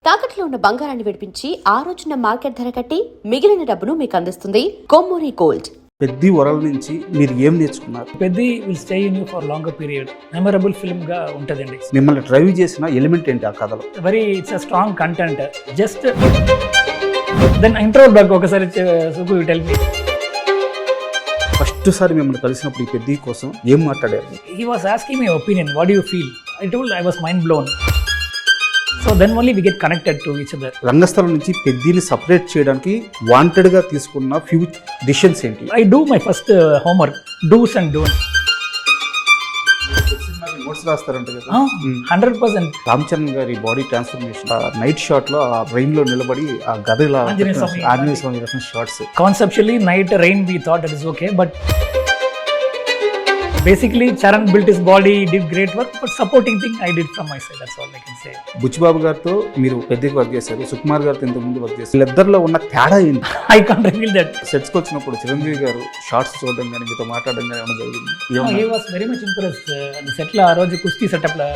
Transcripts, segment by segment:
తాకట్లో ఉన్న బంగారాన్ని విడిపించి ఆ రోజున మార్కెట్ ధర కట్టి మిగిలిన డబ్బును మీకు అందిస్తుంది కొమ్మూరి గోల్డ్. పెద్ది వరల్డ్ నుంచి మీరు ఏం నేర్చుకున్నారు? Peddi will stay in you for longer period. Memorable film గా ఉంటదండి. మిమ్మల్ని డ్రైవ్ చేసిన ఎలిమెంట్ ఏంటి ఆ కథలో? Very it's a strong content. Just then intro blog ఒకసారి సుకు టెల్ మీ. ఫస్ట్ సారి మిమ్మల్ని కలిసినప్పుడు ఈ పెద్ది కోసం ఏం మాట్లాడారు? He was asking my opinion. What do you feel? I told I was mind blown. So then only we get connected to each other. రంగస్థలం నుంచి పెద్దిని separate చేయడానికి wanted గా తీసుకున్న ఫ్యూ డిసిషన్స్ ఏంటి? I do my first homework, do's and don'ts. Notes రాస్తారంట కదా. 100%. రామ్ చరణ్ గారి body transformation night shot లో ఆ బ్రెయిన్ లో నిలబడి ఆ గద ఇలా ఆంజనేయ స్వామి రకం shots. Conceptually, night rain we thought that is okay, but basically Charan built his body, did great work, but supporting thing I did from my side. That's all I can say. Buchibabu గారితో మీరు పెద్దకి work చేశారు, సుకుమార్ గారితో ఇంత ముందు work చేశారు. వీళ్ళిద్దరిలో ఉన్న తేడా ఏంటి? I can't reveal that. సెట్స్కి వచ్చినప్పుడు చిరంజీవి గారు షార్ట్స్ చూడడం కానీ మీతో మాట్లాడడం కానీ ఏమైనా జరిగింది? He was very much impressed. The set la aa roju kusti setup la.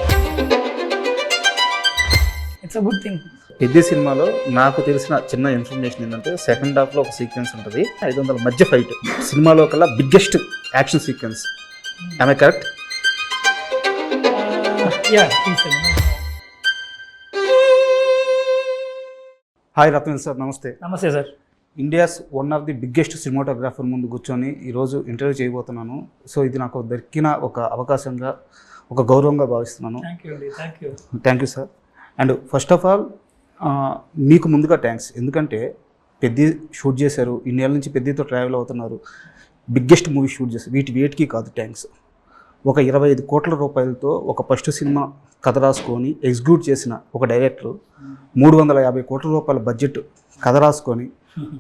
It's a good thing. పెద్ద సినిమాలో నాకు తెలిసిన చిన్న ఇన్ఫర్మేషన్ ఏంటంటే సెకండ్ హాఫ్ లో ఒక సీక్వెన్స్ ఉంటుంది, 500 మధ్య ఫైట్. సినిమాలో కల్లా biggest action sequence. Am I correct? Yeah, please tell me. Hi Ratna sir, నమస్తే. నమస్తే sir. India's one of the biggest cinematographer ముందు కూర్చొని ఈరోజు ఇంటర్వ్యూ చేయబోతున్నాను. సో ఇది నాకు దొరికిన ఒక అవకాశంగా, ఒక గౌరవంగా భావిస్తున్నాను. Thank you sir. And first of all మీకు ముందుగా థ్యాంక్స్. ఎందుకంటే పెద్ద షూట్ చేశారు, ఇన్నేళ్ళ నుంచి పెద్దతో ట్రావెల్ అవుతున్నారు, బిగ్గెస్ట్ మూవీ షూట్ చేశారు. వీటికి కాదు థ్యాంక్స్. ఒక 25 కోట్ల రూపాయలతో ఒక ఫస్ట్ సినిమా కథ రాసుకొని ఎగ్జిక్యూట్ చేసిన ఒక డైరెక్టర్, 350 కోట్ల రూపాయల బడ్జెట్ కథ రాసుకొని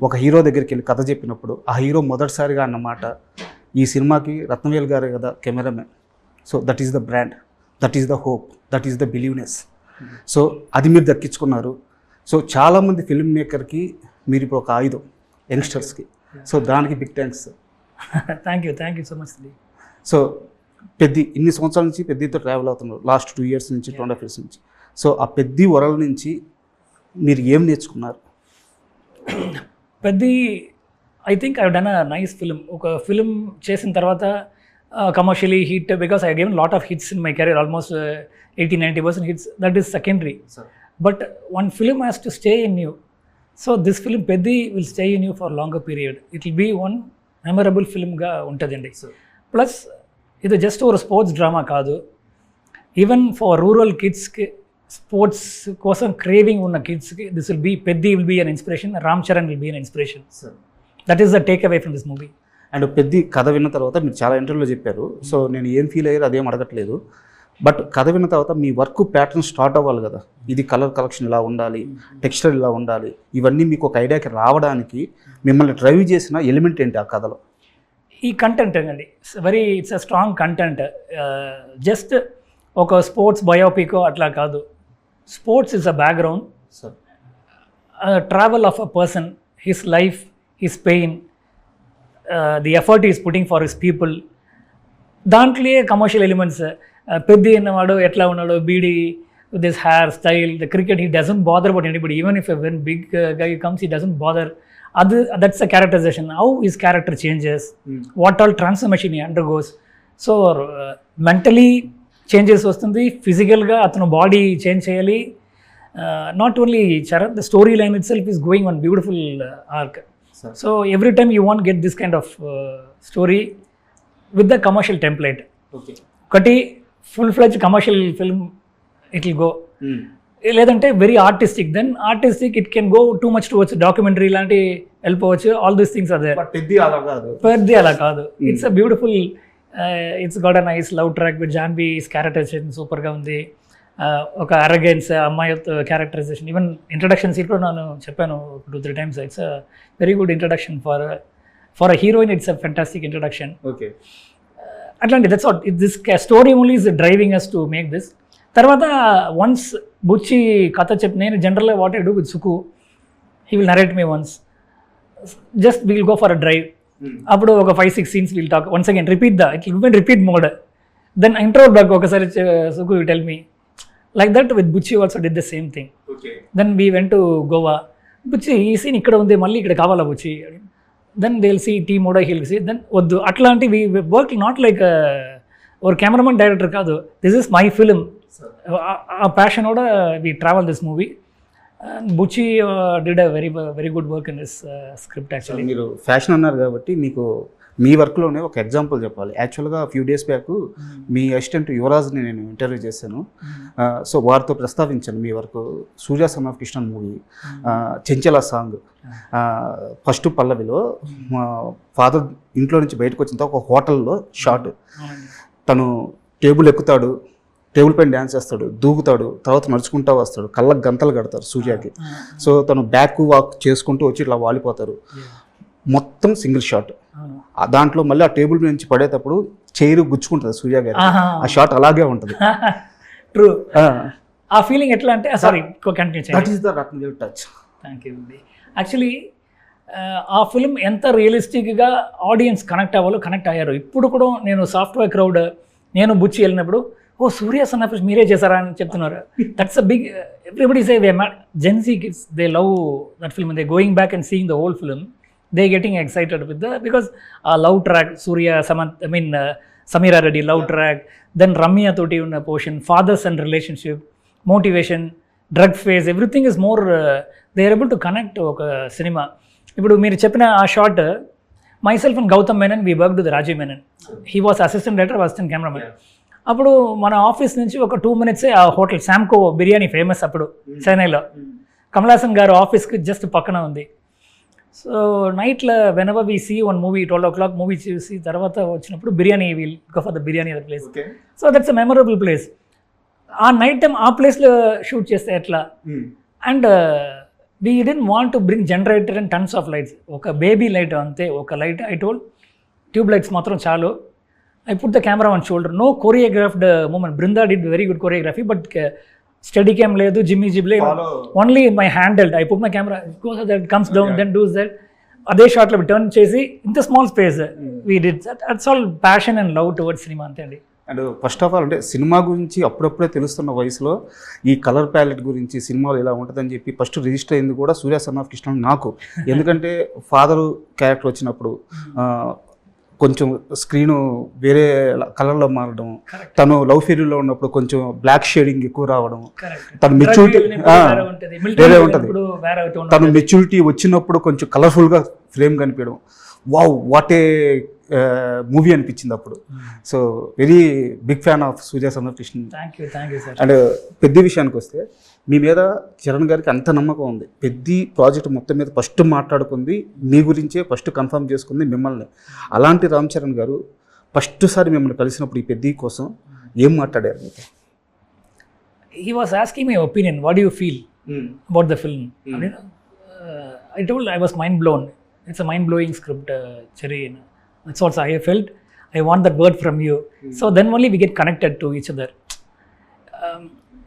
ఒక హీరో దగ్గరికి వెళ్ళి కథ చెప్పినప్పుడు ఆ హీరో మొదటిసారిగా అన్నమాట, ఈ సినిమాకి రత్నవేల్ గారే కదా cameraman. So that is the brand, that is the hope, that is the believeness. So అది మీరు దక్కించుకున్నారు. సో చాలామంది ఫిల్మ్ మేకర్కి మీరు ఇప్పుడు ఒక ఆయుధం యంగ్స్టర్స్కి. సో దానికి big thanks. Thank you so much. So ఇన్ని సంవత్సరాల నుంచి పెద్దతో ట్రావెల్ అవుతున్నారు, లాస్ట్ 2 years నుంచి, 2.5 years నుంచి. సో ఆ పెద్ద వరల్డ్ నుంచి మీరు ఏం నేర్చుకున్నారు? పెద్ద I think I done a nice film. ఒక ఫిల్మ్ చేసిన తర్వాత commercially hit, because I given lot of hits in my career, almost 80-90% hits. That is secondary. But one film has to stay in you. So this film పెద్ద will stay in you for longer period. It will be one memorable ఫిల్మ్గా ఉంటుందండి. Plus ఇది just ఒక sports drama కాదు, even for rural కిడ్స్కి, sports కోసం craving ఉన్న కిడ్స్కి this will be Peddi will be an inspiration. Ram Charan will be an inspiration. That is the takeaway from this movie. And Peddi కథ విన్న తర్వాత మీరు చాలా ఇంటర్వ్యూలో చెప్పారు. సో నేను ఏం ఫీల్ అయ్యారు అదేం అడగట్లేదు. బట్ కథ విన్న తర్వాత మీ వర్క్ ప్యాటర్న్ స్టార్ట్ అవ్వాలి కదా. ఇది కలర్ కలెక్షన్ ఇలా ఉండాలి, టెక్స్చర్ ఇలా ఉండాలి, ఇవన్నీ మీకు ఒక ఐడియాకి రావడానికి మిమ్మల్ని డ్రైవ్ చేసిన ఎలిమెంట్ ఏంటి ఆ కథలో? ఈ కంటెంట్ అండి, it's a strong content. Just ఒక స్పోర్ట్స్ బయోపిక్ అట్లా కాదు. Sports is a background, travel of a person, his life, his pain, the effort is putting for his people. దాంట్లో కమర్షియల్ ఎలిమెంట్స్. పెద్ద అన్నవాడు ఎట్లా ఉన్నాడు, beedi, this hair style, the cricket, he doesn't bother about anybody. Even if when big guy comes, he doesn't bother. That's a characterization. How his character changes, what all transformation he undergoes. So mentally changes వస్తుంది, ఫిజికల్గా అతను body change చేయాలి. Not only Charan, the story line itself is going one beautiful arc. So every time you want get this kind of story with the commercial template. ఒకటి full fledged commercial film it will go, లేదంటే very artistic. Then artistic it can go too much towards documentary లాంటి వెళ్ళిపోవచ్చు. All these things are there. పెద్ద అలా కాదు. It's a beautiful, it's got a nice love track with Janhvi's characterisation సూపర్గా ఉంది. ఒక arrogance అమ్మాయి క్యారెక్టరైజేషన్, ఈవెన్ ఇంట్రడక్షన్ సీట్లో నేను చెప్పాను 2-3 times. It's a very good introduction for a heroine. It's a fantastic introduction. Okay, అట్లాంటి that's what this story only is driving us to make this. తర్వాత once Buchi కథ చెప్పి, నేను జనరల్గా what I do with Suku, he will narrate me once, just will go for a drive. అప్పుడు ఒక 5-6 scenes will talk once again, repeat mode. Then intro blog ఒకసారి సుకు tell me, Like that with Bucci also did the same thing. Then we went to Goa. Bucci, ఈ scene ఇక్కడ ఉంది, మళ్ళీ ఇక్కడ కావాలా Bucci? Then they'll see టీ మోడో, he'll see. Then వద్దు అట్లాంటి we work not like ఒక కెమెరామన్ డైరెక్టర్ కాదు, this is my film. ఆ ప్యాషనోட we travel this movie. And Bucci did a very good work in this script actually. మీరు passion అన్నారు కాబట్టి మీకు మీ వర్క్లోనే ఒక ఎగ్జాంపుల్ చెప్పాలి. యాక్చువల్గా ఫ్యూ డేస్ బ్యాక్ మీ అసిస్టెంట్ యువరాజ్ని నేను ఇంటర్వ్యూ చేశాను. సో వారితో ప్రస్తావించాను మీ work. Surya son of Krishnan movie చెంచల సాంగ్ ఫస్ట్ పల్లవిలో మా ఫాదర్ ఇంట్లో నుంచి బయటకు వచ్చిన తర్వాత ఒక హోటల్లో షాట్, తను టేబుల్ ఎక్కుతాడు, టేబుల్ పైన డ్యాన్స్ చేస్తాడు, దూకుతాడు, తర్వాత నడుచుకుంటూ వస్తాడు, కళ్ళకు గంతలు కడతారు సూర్యకి. సో తను బ్యాక్ వాక్ చేసుకుంటూ వచ్చి ఇట్లా వాలిపోతారు. మొత్తం సింగిల్ షాట్. దాంట్లో మళ్ళీ ఆ టేబుల్ నుంచి పడేటప్పుడు చైర్ గుచ్చుకుంటుంది సూర్య గారు. ఆ షాట్ అలాగే ఉంటుంది. ట్రూ. ఆ ఫీలింగ్ ఎట్లా అంటే సారీ కంటిన్యూ చేయండి. That is the Rathnavel touch. Thank you అండి. యాక్చువల్లీ ఆ ఫిల్మ్ ఎంత రియలిస్టిక్గా ఆడియన్స్ కనెక్ట్ అవ్వాలో కనెక్ట్ అయ్యారు. ఇప్పుడు కూడా నేను సాఫ్ట్వేర్ క్రౌడ్, నేను బుచ్చి వెళ్ళినప్పుడు ఓ సూర్య సన్ ఆఫ్ మీరే చేశారా అని చెప్తున్నారు. That's a big, everybody say gen Z kids they love that film, they going back and seeing the whole film, they getting excited with the because ఆ love track Surya Sameera Reddy love track, then Ramya తోటి ఉన్న portion, fathers and relationship, motivation, drug phase, everything is more they are able to connect ఒక సినిమా. ఇప్పుడు మీరు చెప్పిన ఆ shot, myself and Gautham Menon we work to the Rajeev Menon, he was assistant director, assistant cameraman. అప్పుడు మన ఆఫీస్ నుంచి ఒక 2 minutes ఆ హోటల్ శాంకో బిర్యానీ ఫేమస్ అప్పుడు చెన్నైలో, కమలాసన్ గారు ఆఫీస్కి జస్ట్ పక్కన ఉంది. సో నైట్లో whenever we see one movie 12 o'clock movie చూసి తర్వాత వచ్చినప్పుడు biryani will go for the biryani other place. So that's a memorable place. ఆ నైట్ టైం ఆ ప్లేస్లో షూట్ చేస్తే ఎట్లా. And we didn't want to bring generator and tons of lights, ఒక baby light అంతే, ఒక light I told tube lights మాత్రం చాలు. I put the camera on shoulder, no choreographed movement. Brinda did very good choreography, but steady cam ledu, Jimmy Jib ledu, only my handheld. I put my camera, goes that, comes down, then does that. Ade shot lo turn chesi in the small space we did that. That's all passion and love towards cinema ante andi. And first of all అంటే cinema గురించి అప్పుడప్పుడే తెలుస్తున్న వయసులో ఈ colour palette గురించి సినిమాలు ఇలా ఉంటుందని చెప్పి ఫస్ట్ రిజిస్టర్ అయింది కూడా సూర్య సన్ ఆఫ్ కృష్ణ నాకు. ఎందుకంటే ఫాదరు క్యారెక్టర్ వచ్చినప్పుడు కొంచెం స్క్రీను వేరే కలర్లో మారడం, తను లవ్ ఫెయిరీలో ఉన్నప్పుడు కొంచెం బ్లాక్ షేడింగ్ ఎక్కువ రావడం, తను మెచ్యూరిటీ వేరే ఉంటుంది, తను మెచ్యూరిటీ వచ్చినప్పుడు కొంచెం కలర్ఫుల్గా ఫ్రేమ్ కనిపించడం, వావ్ వాట్ ఏ మూవీ అనిపించింది అప్పుడు. So very big fan of Surya son of Krishna. And Peddi విషయానికి వస్తే మీ మీద చరణ్ గారికి అంత నమ్మకం ఉంది. పెద్ద ప్రాజెక్ట్ మొత్తం మీద ఫస్ట్ మాట్లాడుకుంది మీ గురించే, ఫస్ట్ కన్ఫర్మ్ చేసుకుంది మిమ్మల్ని. అలాంటి రామ్ చరణ్ గారు ఫస్ట్ సారి మిమ్మల్ని కలిసినప్పుడు ఈ పెద్ద కోసం ఏం మాట్లాడారు మీతో? He was asking my opinion, what do you feel about the film? I told I was mind blown. It's a mind blowing script, Cherry. That's what I felt. I want that word from you. So then only we get connected to each other.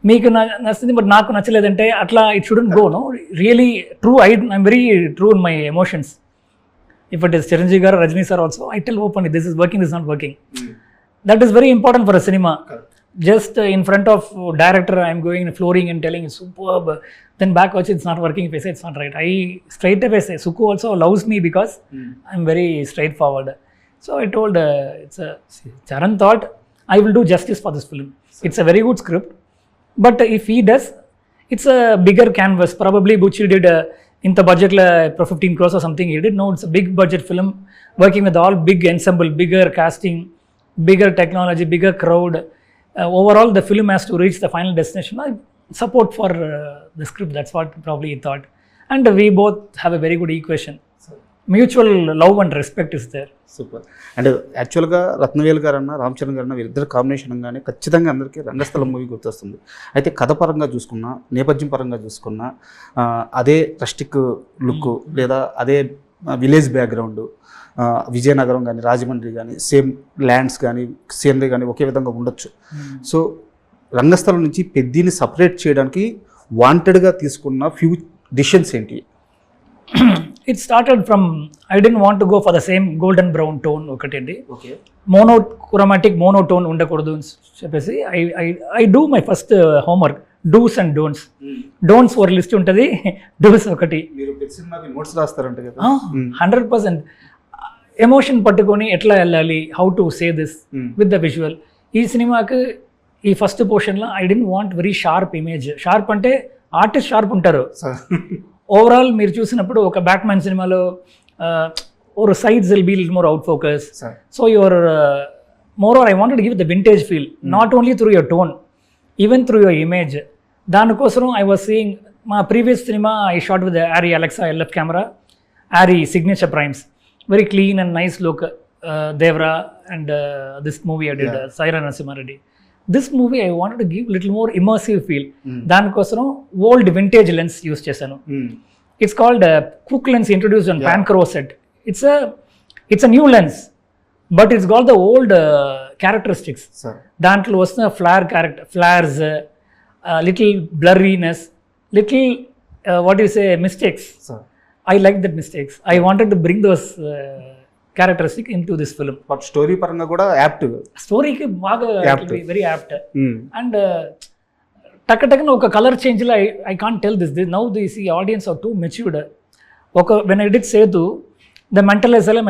మీకు నచ్చింది but నాకు నచ్చలేదంటే అట్లా it shouldn't go. No really true, I'm very true in my emotions. If it is Chiranjeevi garu, Rajini sir also, I tell openly this is working, this not working. That is very important for a సినిమా. Just in front of director I am going flooring and telling superb, then back watch it's not working, if I say it's not right, I straight away say Suku also loves me because I'm very straightforward. So I told it's a Charan thought I will do justice for this film. It's a very good script, but if he does, it's a bigger canvas. Probably Bucci did in the budget for 15 crores or something he did. No, it's a big budget film working with all big ensemble, bigger casting, bigger technology, bigger crowd. Overall the film has to reach the final destination. I support for the script, that's what probably he thought, and we both have a very good equation. Mutual love and respect is there. Super. And యాక్చువల్గా రత్నవేల్ గారు అన్న, రామ్ చరణ్ గారు అన్న వీరిద్దరు combination అనగానే ఖచ్చితంగా అందరికీ రంగస్థలం movie గుర్తొస్తుంది. అయితే కథ పరంగా చూసుకున్నా, నేపథ్యం పరంగా చూసుకున్నా, అదే రస్టిక్ లుక్ లేదా అదే విలేజ్ బ్యాక్గ్రౌండ్, విజయనగరం కానీ రాజమండ్రి కానీ సేమ్ ల్యాండ్స్ కానీ సీనరీ కానీ ఒకే విధంగా ఉండొచ్చు. సో రంగస్థలం నుంచి పెద్దిని సపరేట్ చేయడానికి వాంటెడ్గా తీసుకున్న ఫ్యూ డిసిషన్స్ ఏంటి? It started from I didn't want to go for the same golden brown tone ఒకటండి. ఓకే, మోనోక్రోమాటిక్ మోనోటోన్ ఉండకూడదు అని చెప్పేసి I do my first homework. Dos and don'ts. Don'ts ఒక లిస్ట్ ఉంటుంది, డూస్ ఒకటి. మీరు ప్రతి సినిమాకి నోట్స్ రాస్తారంట కదా. 100% ఎమోషన్ పట్టుకొని ఎట్లా వెళ్ళాలి, how to say this with the visual. ఈ సినిమాకి ఈ ఫస్ట్ పోర్షన్లో I don't want very sharp image. Sharp అంటే ఆర్టిస్ట్ షార్ప్ ఉంటారు. ఓవరాల్ మీరు చూసినప్పుడు ఒక బ్యాట్మ్యాన్ సినిమాలో or sides will be a little more out focus. So your moreover I wanted to give the vintage feel, not only through your tone, even through your image. దానికోసం I was seeing my previous cinema I shot with the Arri Alexa LF camera, Arri signature primes, very clean and nice look. Devra and this movie I did, Saira Narasimha Reddy. This movie I wanted to give little more immersive feel. దానికోసం old vintage lens use చేశాను. It's called Cook lens introduced on Pancro set. It's a new lens, but it's got the old characteristics. దాంట్లో వస్తున్న flares, little blurriness, little what you say mistakes. I like that mistakes. I wanted to bring those characteristics into this film. But story పరంగా కూడా apt, స్టోరీకి బాగా very apt. And టక్కన ఒక colour చేంజ్లో I can't tell this now this ఈ audience are too matured. When I did Sethu the mental asylum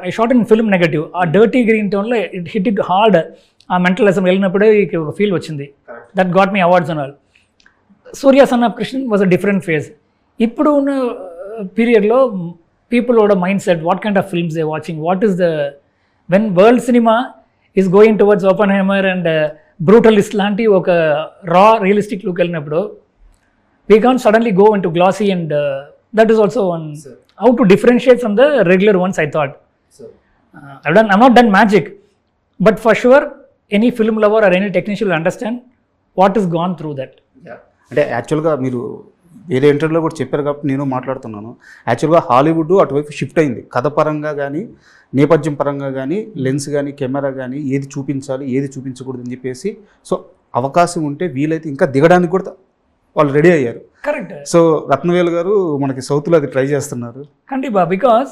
I shot in film negative. ఆ dirty green టోన్లో ఇట్ హిట్ ఇట్ హార్డ్. ఆ mental asylum వెళ్ళినప్పుడే ఒక feel వచ్చింది. That got me awards and all. Surya son of Krishnan was a different phase. ఇప్పుడు ఉన్న పీరియడ్లో people ఓడ mind set, what kind of films they watching, what is the when world cinema is going towards Oppenheimer and Brutalist లాంటి ఒక raw realistic look వెళ్ళినప్పుడు we can't suddenly go into glassy and that is also one how to differentiate from the regular ones. I thought I'm not done magic, but for sure any film lover or any technician will understand what has gone through that. అంటే యాక్చువల్గా మీరు వేరే ఇంటర్వ్యూలో కూడా చెప్పారు కాబట్టి నేను మాట్లాడుతున్నాను. యాక్చువల్గా హాలీవుడ్ అటువైపు షిఫ్ట్ అయింది. కథ పరంగా కానీ, నేపథ్యం పరంగా కానీ, లెన్స్ కానీ, కెమెరా కానీ, ఏది చూపించాలి ఏది చూపించకూడదు అని చెప్పేసి, సో అవకాశం ఉంటే వీలైతే ఇంకా దిగడానికి కూడా వాళ్ళు రెడీ అయ్యారు. కరెక్ట్. సో రత్నవేలు గారు మనకి సౌత్లో అది ట్రై చేస్తున్నారు. కండిపా. బికాస్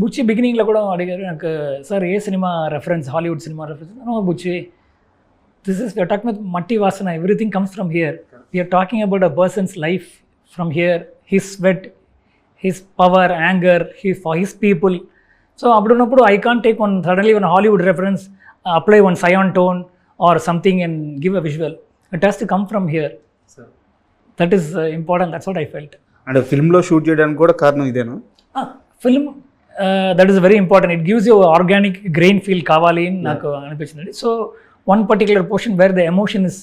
బుచ్చి బిగినింగ్లో కూడా అడిగారు నాకు, సార్ ఏ సినిమా రెఫరెన్స్, హాలీవుడ్ సినిమా reference? No Buchi, this is we're talking with మట్టి వాసన, everything comes from here. We're talking about a person's life from here, his sweat, his power, anger, for his people. So అప్పుడున్నప్పుడు I can't take one suddenly one Hollywood reference, apply one cyan tone or something and give a visual. It has to come from here. That is important. That's what I felt. And ఫిల్మ్లో shoot చేయడానికి కూడా కారణం ఇదేనా? Film that is very important. It gives you organic grain feel కావాలి అని నాకు అనిపించింది. So one particular portion where the emotion is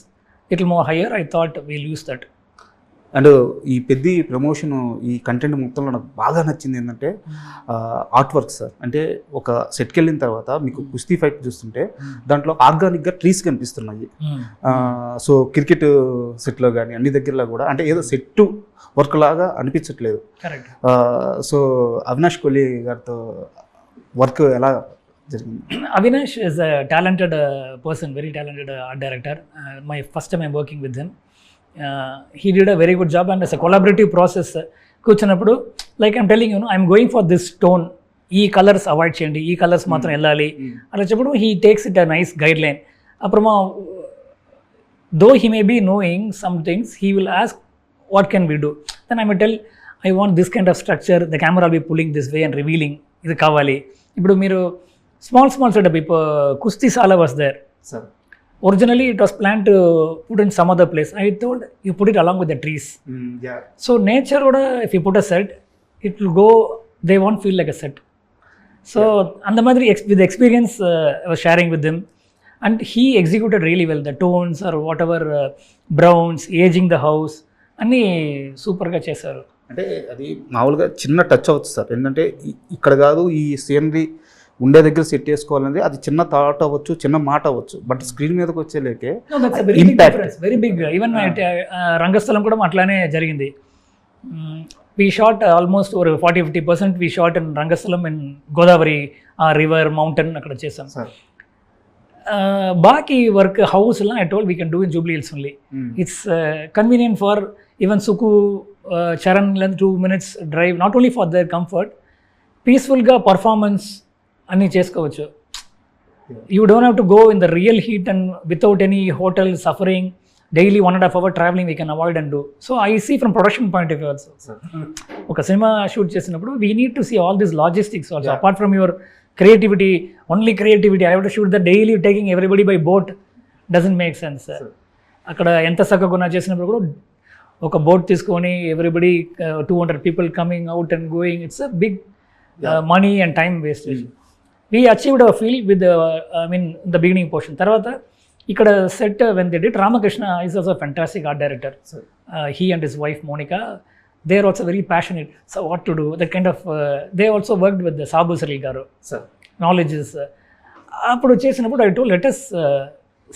little more higher, I thought we'll use that. And ఈ పెద్ద ప్రమోషన్, ఈ కంటెంట్ మొత్తంలో నాకు బాగా నచ్చింది ఏంటంటే ఆర్ట్ వర్క్ సార్. అంటే ఒక సెట్కి వెళ్ళిన తర్వాత మీకు కుస్తీ ఫైట్ చూస్తుంటే దాంట్లో ఆర్గానిక్గా ట్రీస్ కనిపిస్తున్నాయి. సో క్రికెట్ సెట్లో కానీ అన్ని దగ్గరలో కూడా అంటే ఏదో సెట్ వర్క్ లాగా అనిపించట్లేదు. సో అవినాష్ కోహ్లీ గారితో వర్క్ ఎలా జరిగింది? Avinash is a talented person, very talented art director. My first time I'm working with him. He did a very good job, and as a collaborative process కూర్చున్నప్పుడు like I'm telling I'm going for this tone, ఈ colours avoid చేయండి, ఈ colours మాత్రం వెళ్ళాలి అలా చెప్పడం. He takes it a nice guideline. అప్పుడమా though he may be knowing some things, he will ask what can we do. Then I may tell I want this kind of structure, the camera be pulling this way and revealing, ఇది కావాలి. ఇప్పుడు మీరు small setup, ఇప్పుడు కుస్తీ సాలా was there. Originally, it was planned to put in some other place. I told you put it along with the trees. So nature, if you put a set, it will go. They won't feel like a set. So and the madri with the experience I was sharing with them, and he executed really well. The tones or whatever browns, aging the house, అన్నీ సూపర్గా చేశారు. అంటే అది మామూలుగా చిన్న touch అవచ్చు sir. ఏంటంటే ఇక్కడ కాదు, ఈ సీనరీ ఉండే దగ్గర సెట్ చేసుకోవాలంటే అది చిన్న థాట్ అవ్వచ్చు, చిన్న మాట అవ్వచ్చు, బట్ స్క్రీన్ మీదకి వచ్చేలేకే impact very big. Even Rangasthalam కూడా అట్లానే జరిగింది. వీ షాట్ ఆల్మోస్ట్ ఒక 40-50% we shot in Rangasthalam, in Godavari river, mountain అక్కడ చేసాం. బాకీ వర్క్ హౌస్లో I told we can do in Jubilee Hills only. It's convenient for even Suku, Charan, 2 minutes drive, not only for their comfort, పీస్ఫుల్గా performance అన్నీ చేసుకోవచ్చు. You don't have to go in the real heat and without any hotel suffering daily 1.5 hour travelling we can avoid and do. So I see from production point of view also. ఒక cinema shoot చేసినప్పుడు we need to see all this logistics also. Apart from your creativity, only creativity, I have to shoot the daily taking everybody by boat, doesn't make sense. అక్కడ ఎంత చక్కగా చేసినప్పుడు కూడా ఒక boat తీసుకొని everybody 200 people coming out and going, it's a big money and time wastage. We achieved a feel with the beginning portion. తర్వాత ఇక్కడ set when they did, Ramakrishna is also a fantastic art director. He and his wife Monica, they are also very passionate. So what to do, that kind of they also worked with the Sabu Saril garu. Knowledge is appudu chesinappudu I told, let us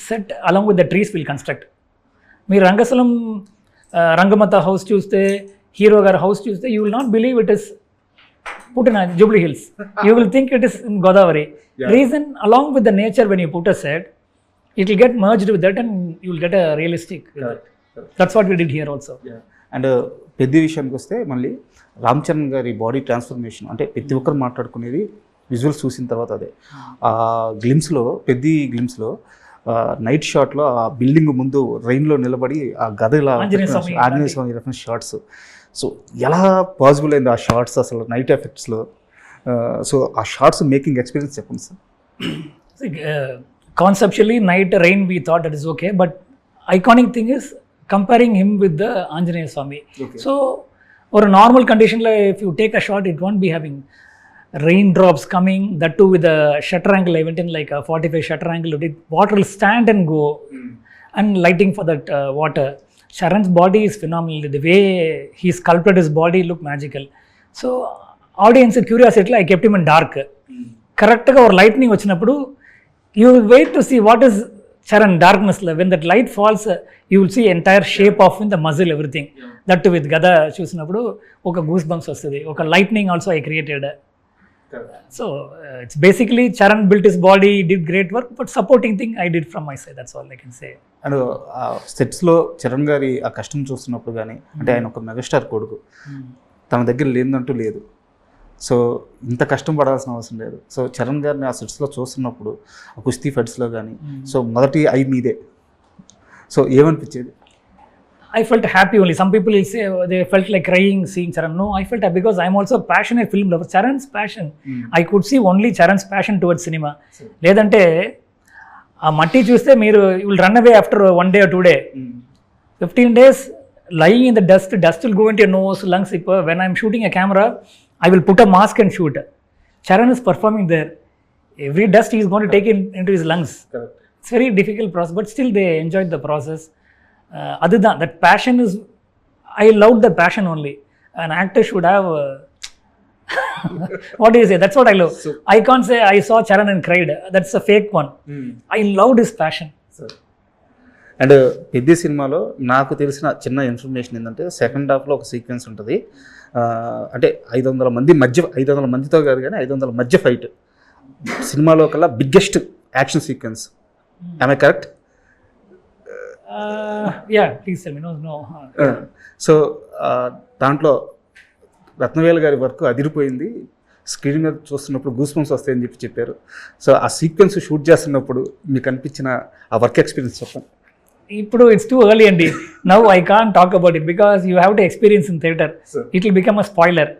set along with the trees we'll construct. మీరు రంగస్థలం రంగమత house చూస్తే, hero గారి house చూస్తే, you will not believe it is put in Jubilee Hills. You will think it is in Godavari. Reason, along with the nature, when you put a set, it will get merged with that and you will get a realistic. That's what we did here also. And Peddi విషయానికి వస్తే మళ్ళీ రామ్ చరణ్ గారి body transformation అంటే ప్రతి ఒక్కరు మాట్లాడుకునేది visuals చూసిన తర్వాత అదే. ఆ గ్లిమ్స్లో గ్లిమ్స్లో నైట్ షాట్లో ఆ బిల్డింగ్ ముందు రైన్లో నిలబడి ఆ గద ఇలా ఆంజనేయ స్వామి రెఫరెన్స్ షార్ట్స్. సో ఎలా పాసిబుల్ అయింది ఆ షార్ట్స్ అసలు నైట్ ఎఫెక్ట్స్లో? సో ఆ షార్ట్స్ మేకింగ్ ఎక్స్పీరియన్స్ చెప్పండి sir. Conceptually, night rain we thought that is okay, but iconic thing is comparing him with the Anjaneya Swami. So for a normal condition, like if you take a shot, it won't be having raindrops coming, that too with a shutter angle. I went in like a 45 shutter angle. Water will stand and go, and lighting for that water. Sharan's body is phenomenal. The way he sculpted his body looked magical. So audience curiosity, I kept him in dark. Correct ga or lightning vachinappudu you will wait to see what is Charan darkness. When that light falls, you will see entire shape of in the muzzle, everything. That too with gada chusinappudu oka goosebumps vastadi. Oka lightning also I created. So it's basically Charan built his body, did great work, but supporting thing I did from my side. That's all I can say. అండ్ సెట్స్లో చరణ్ గారి ఆ కష్టం చూస్తున్నప్పుడు కానీ, అంటే ఆయన ఒక మెగాస్టార్ కొడుకు, తన దగ్గర లేదంటూ లేదు. సో ఇంత కష్టం పడాల్సిన అవసరం లేదు. సో చరణ్ గారిని ఆ సెట్స్లో చూస్తున్నప్పుడు ఆ కుస్తీ ఫైట్స్లో కానీ, సో మొదటి ఐ మీదే. So ఏమనిపించేది? I felt happy only. Some people will say they felt like crying seeing Charan. No, I felt happy because I am also a passionate film lover. Charan's passion. I could see only Charan's passion towards cinema. లేదంటే ఆ మట్టి చూస్తే మీరు you will run away after 1 day or 2 days. 15 days lying in the dust will go into your nose, lungs. When I am shooting a camera, I will put a mask and shoot. Charan is performing there. Every dust he is going to take into his lungs. It's very difficult process, but still they enjoyed the process. Other than that, passion is, I loved the passion only. An actor should have what do you say? That's what I love. So, I can't say I saw Charan and cried. That's a fake one. I loved his passion. And పెద్ద సినిమాలో నాకు తెలిసిన చిన్న information ఏంటంటే second హాఫ్లో ఒక sequence ఉంటుంది. అంటే 500 మందితో కాదు కానీ 500 మధ్య ఫైట్. సినిమాలో కల్లా biggest action sequence. am I correct? Yeah, please tell me. No. So దాంట్లో రత్నవేలు గారి వర్క్ అదిరిపోయింది. స్క్రీన్ మీద చూస్తున్నప్పుడు గూస్ బంప్స్ వస్తాయని చెప్పారు. సో ఆ సీక్వెన్స్ షూట్ చేస్తున్నప్పుడు మీకు అనిపించిన ఆ వర్క్ ఎక్స్పీరియన్స్ చెప్పండి. ఇప్పుడు ఇట్స్ టూ ఎర్లీ అండి. Now I can't talk about it because you have to experience in theatre. It will become a spoiler.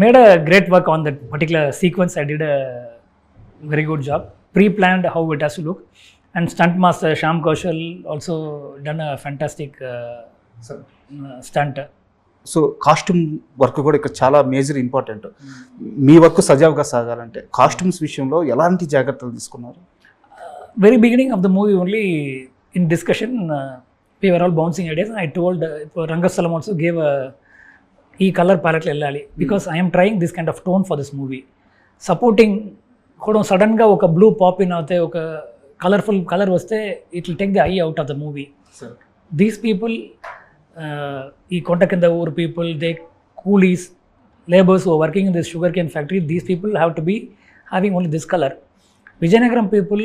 Made a great work on that particular sequence. I did a very good job. Pre-planned how it has to look. And stunt master Shyam Kaushal also done a fantastic stunt. So costume work కూడా ఇక్కడ చాలా major important. మీ work సజావుగా సాగాలంటే costumes విషయంలో ఎలాంటి జాగ్రత్తలు తీసుకున్నారు? Very beginning of the movie only in discussion, we were all bouncing ideas and I told Rangastalam also gave a color palette ellali because I am trying this kind of tone for this movie. Supporting kodam sudden ga oka blue pop in avute oka colorful color vaste it will take the eye out of the movie. These people ee konta kinda ur people, they coolies, laborers who are working in this sugarcane factory, these people have to be having only this color. Vijayanagaram people,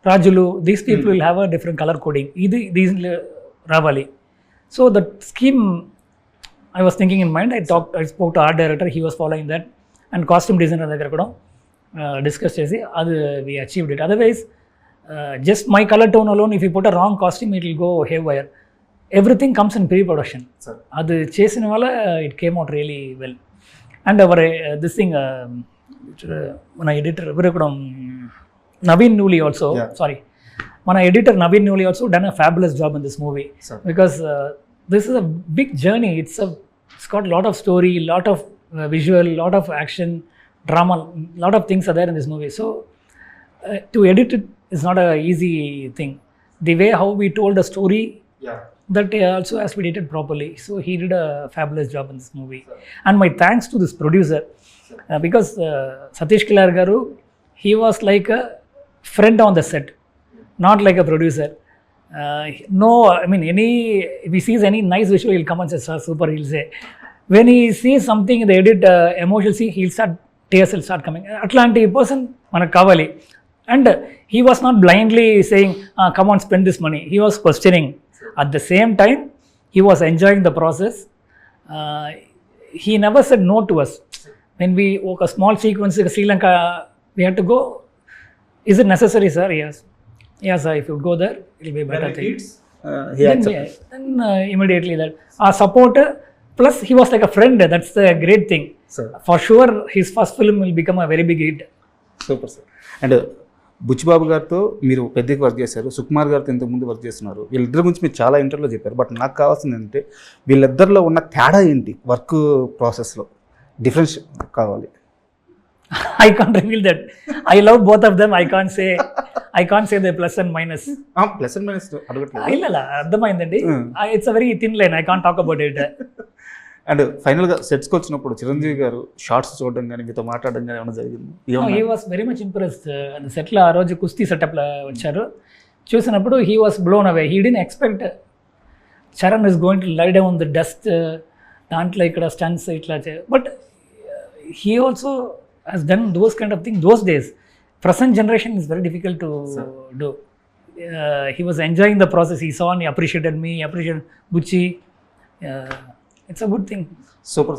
Rajulu, these people will have a different color coding. These Ravali. So the scheme I was thinking in mind. I spoke to art director. He was following that, and costume designer దగ్గర కూడా discuss చేసి అది we achieved it. Otherwise just my color tone alone, if you put a wrong costume, it will go haywire. Everything comes in pre-production. అది చేసిన వల్ల it came out really well. And our this thing, మన editor ఎవరు కూడా Naveen Nooli also, sorry, మన editor Naveen Nooli also done a fabulous job in this movie, because this is a big journey. It's got lot of story, lot of visual, lot of action, drama, lot of things are there in this movie. So to edit it is not a easy thing. The way how we told the story, that also has to be edited properly. So he did a fabulous job in this movie. And my thanks to this producer, because Satish Kilar garu, he was like a friend on the set, not like a producer. No, I mean, if he sees any nice visual, he'll come and say, "Sir, super," he'll say. When he sees something in the edit, emotional scene, tears will start coming. Atlanti person manaku kavali. And he was not blindly saying, "Come on, spend this money." He was questioning. At the same time, he was enjoying the process. He never said no to us. When we walk a small sequence in Sri Lanka, we had to go. Is it necessary, sir? Yes. Yes, sir. If you go there, it will be better thing. Then immediately that our support, plus he was like a friend. That's the great thing. Sir. For sure, his first film will become a very big hit. Super sir. And Buchibabu గారితో మీరు పెద్దకి work చేశారు, సుకుమార్ గారితో ఇంతకుముందు work చేస్తున్నారు. వీళ్ళిద్దరి గురించి మీరు చాలా ఇంటర్వ్యూలో చెప్పారు. బట్ నాకు కావాల్సింది ఏంటంటే వీళ్ళిద్దరిలో ఉన్న తేడా ఏంటి, వర్క్ ప్రాసెస్లో డిఫరెన్స్ కావాలి. I can't reveal that. I love both of them. I can't say the plus and minus. Plus and minus అడగట్లేదు. ಇಲ್ಲ అర్థమైందండి. It's a very thin line. I can't talk about it. And ఫైనల్గా సెట్స్కి వచ్చినప్పుడు చిరంజీవి గారు shorts చూడడం కానీ మీతో మాట్లాడడం కానీ ఏమైనా జరిగింది? He was very much impressed. సెట్లో ఆ రోజు కుస్తీ సెటప్లో వచ్చారు. చూసినప్పుడు he was blown away. He didn't expect Charan is going to lie down the dust, దాంట్లో ఇక్కడ స్టన్స్ ఇట్లా. But he also has done those kind of things those days. Present generation is very difficult to do. He was enjoying the process. He saw and he appreciated me, appreciated Bucci. It's a good thing. Super.